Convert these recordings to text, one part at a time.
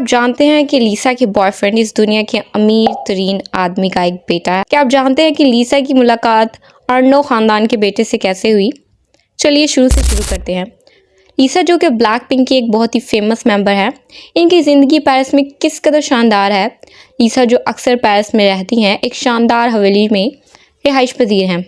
आप जानते हैं कि लीसा के बॉयफ्रेंड इस दुनिया के अमीर तरीन आदमी का एक बेटा है? क्या आप जानते हैं कि लीसा की मुलाकात अर्नो खानदान के बेटे से कैसे हुई? चलिए शुरू करते हैं। लीसा जो कि ब्लैक पिंक की एक बहुत ही फेमस मेंबर है, इनकी ज़िंदगी पेरिस में किस कदर शानदार है। लीसा जो अक्सर पेरिस में रहती हैं, एक शानदार हवेली में रिहाइश पजीर हैं,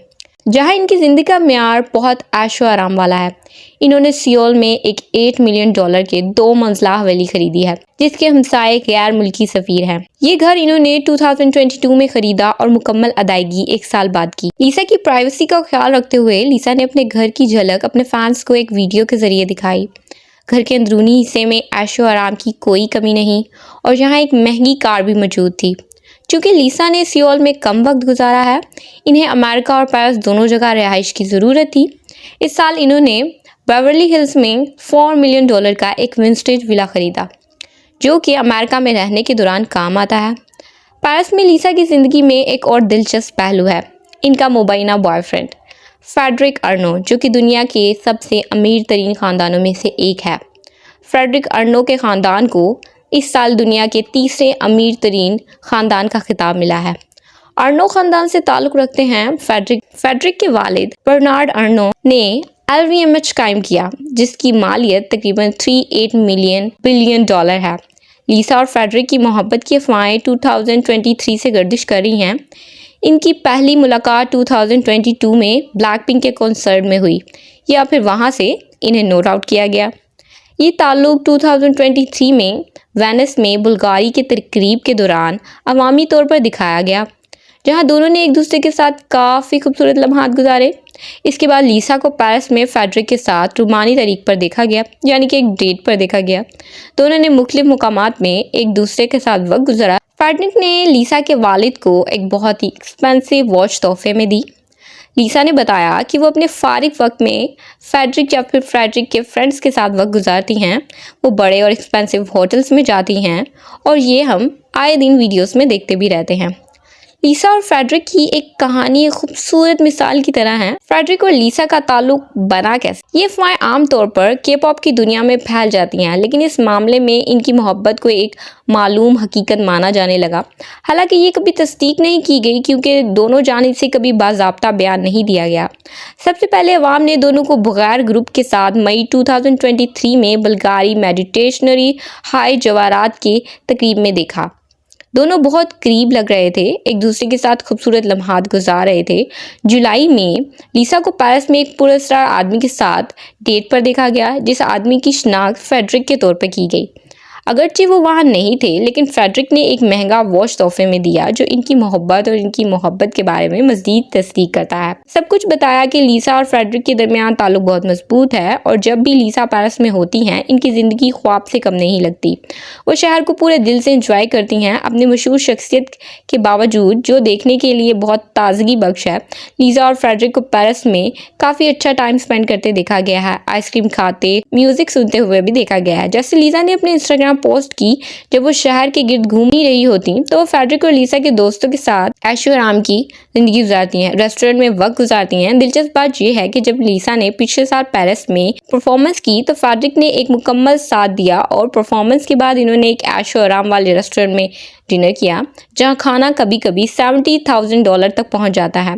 जहां इनकी ज़िंदगी का म्यार बहुत ऐशो आराम वाला है। इन्होंने सियोल में एक $8 मिलियन के 2 मंजिला हवेली खरीदी है, जिसके हमसाए गैर मुल्की सफीर हैं। ये घर इन्होंने 2022 में खरीदा और मुकम्मल अदायगी 1 साल बाद की। लीसा की प्राइवेसी का ख्याल रखते हुए लीसा ने अपने घर की झलक अपने फैंस को एक वीडियो के जरिए दिखाई। घर के अंदरूनी हिस्से में ऐशो आराम की कोई कमी नहीं और यहाँ एक महंगी कार भी मौजूद थी। चूँकि लीसा ने सियोल में कम वक्त गुजारा है, इन्हें अमेरिका और पेरिस दोनों जगह रिहाइश की ज़रूरत थी। इस साल इन्होंने बेवर्ली हिल्स में $4 मिलियन का एक विंटेज विला खरीदा, जो कि अमेरिका में रहने के दौरान काम आता है। पेरिस में लीसा की ज़िंदगी में एक और दिलचस्प पहलू है, इनका मुबैना बॉयफ्रेंड फ्रेडरिक अर्नो, जो कि दुनिया के सबसे अमीर तरीन ख़ानदानों में से एक है। फ्रेडरिक अर्नो के ख़ानदान को इस साल दुनिया के तीसरे अमीर तरीन ख़ानदान का खिताब मिला है। अर्नो ख़ानदान से ताल्लुक़ रखते हैं फ्रेडरिक के वालिद बर्नार्ड अर्नो ने LVMH कायम किया, जिसकी मालियत तकरीबन $38 बिलियन है। लीसा और फ्रेडरिक की मोहब्बत की अफवाहें 2023 से गर्दिश कर रही हैं। इनकी पहली मुलाकात 2022 में ब्लैक पिंक के कॉन्सर्ट में हुई, या फिर वहाँ से इन्हें नोट आउट किया गया। ये ताल्लुक़ 2023 में वेनिस में बुल्गारी के तकरीब के दौरान अवामी तौर पर दिखाया गया, जहां दोनों ने एक दूसरे के साथ काफ़ी खूबसूरत लम्हात गुजारे। इसके बाद लीसा को पेरिस में फ्रेडरिक के साथ रूमानी तरीक पर देखा गया, यानी कि एक डेट पर देखा गया। दोनों ने मुख्तलिफ मुकामात में एक दूसरे के साथ वक्त गुजारा। फ्रेडरिक ने लीसा के वालिद को एक बहुत ही एक्सपेंसिव वॉच तोहफे में दी। लीसा ने बताया कि वो अपने फारिग वक्त में फ्रेडरिक या फिर फ्रेडरिक के फ्रेंड्स के साथ वक्त गुजारती हैं। वो बड़े और एक्सपेंसिव होटल्स में जाती हैं और ये हम आए दिन वीडियोस में देखते भी रहते हैं। लीसा और फ्रेडरिक की एक कहानी एक खूबसूरत मिसाल की तरह है। फ्रेडरिक और लीसा का ताल्लुक बना कैसे? ये अफवाहें आमतौर पर के-पॉप की दुनिया में फैल जाती हैं, लेकिन इस मामले में इनकी मोहब्बत को एक मालूम हकीकत माना जाने लगा। हालांकि ये कभी तस्दीक नहीं की गई, क्योंकि दोनों जानिब से कभी बाज़ाब्ता बयान नहीं दिया गया। सबसे पहले अवाम ने दोनों को बगैर ग्रुप के साथ मई 2023 में बुल्गारी मेडिटेशनरी हाई जवारात के तकरीब में देखा। दोनों बहुत करीब लग रहे थे, एक दूसरे के साथ खूबसूरत लम्हात गुजार रहे थे। जुलाई में लीसा को पेरिस में एक पुरस्कार आदमी के साथ डेट पर देखा गया, जिस आदमी की शिनाख्त फ्रेडरिक के तौर पर की गई। अगरचे वो वहाँ नहीं थे, लेकिन फ्रेडरिक ने एक महंगा वॉच तोहफे में दिया, जो इनकी मोहब्बत और इनकी मोहब्बत के बारे में मज़ीद तस्दीक करता है। सब कुछ बताया कि लीसा और फ्रेडरिक के दरमियान ताल्लुक बहुत मजबूत है और जब भी लीसा पेरिस में होती हैं, इनकी ज़िंदगी ख्वाब से कम नहीं लगती। वो शहर को पूरे दिल से इंजॉय करती हैं, अपनी मशहूर शख्सियत के बावजूद, जो देखने के लिए बहुत ताजगी बख्श है। लीसा और फ्रेडरिक को पेरिस में काफ़ी अच्छा टाइम स्पेंड करते देखा गया है। आइसक्रीम खाते, म्यूज़िक सुनते हुए भी देखा गया है। जैसे लीसा ने अपने इंस्टाग्राम पोस्ट की, जब वो शहर के गिर्द घूम ही रही होती तो वो फ्रेडरिक और लीसा के दोस्तों के साथ ऐशो आराम की जिंदगी गुजारती हैं, रेस्टोरेंट में वक्त गुजारती हैं। दिलचस्प बात यह है कि जब लीसा ने पिछले साल पेरिस में परफॉर्मेंस की तो फ्रेडरिक ने एक मुकम्मल साथ दिया और परफॉर्मेंस के बाद इन्होंने एक ऐशो आराम वाले रेस्टोरेंट में डिनर किया, जहाँ खाना कभी कभी $70,000 तक पहुँच जाता है।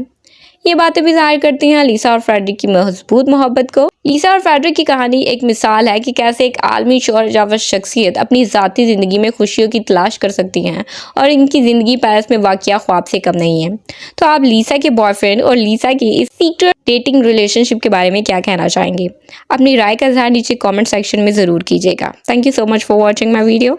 ये बातें भी जाहिर करती हैं लीसा और फ्रेडरिक की मजबूत मोहब्बत को। लीसा और फ्रेडरिक की कहानी एक मिसाल है कि कैसे एक आलमी शोहरत शख्सियत अपनी ज़ाती ज़िंदगी में खुशियों की तलाश कर सकती हैं और इनकी ज़िंदगी पेरिस में वाक़या ख्वाब से कम नहीं है। तो आप लीसा के बॉयफ्रेंड और लीसा की इस सीक्रेट डेटिंग रिलेशनशिप के बारे में क्या कहना चाहेंगे? अपनी राय का इज़हार नीचे कॉमेंट सेक्शन में ज़रूर कीजिएगा। Thank you so much for watching my video.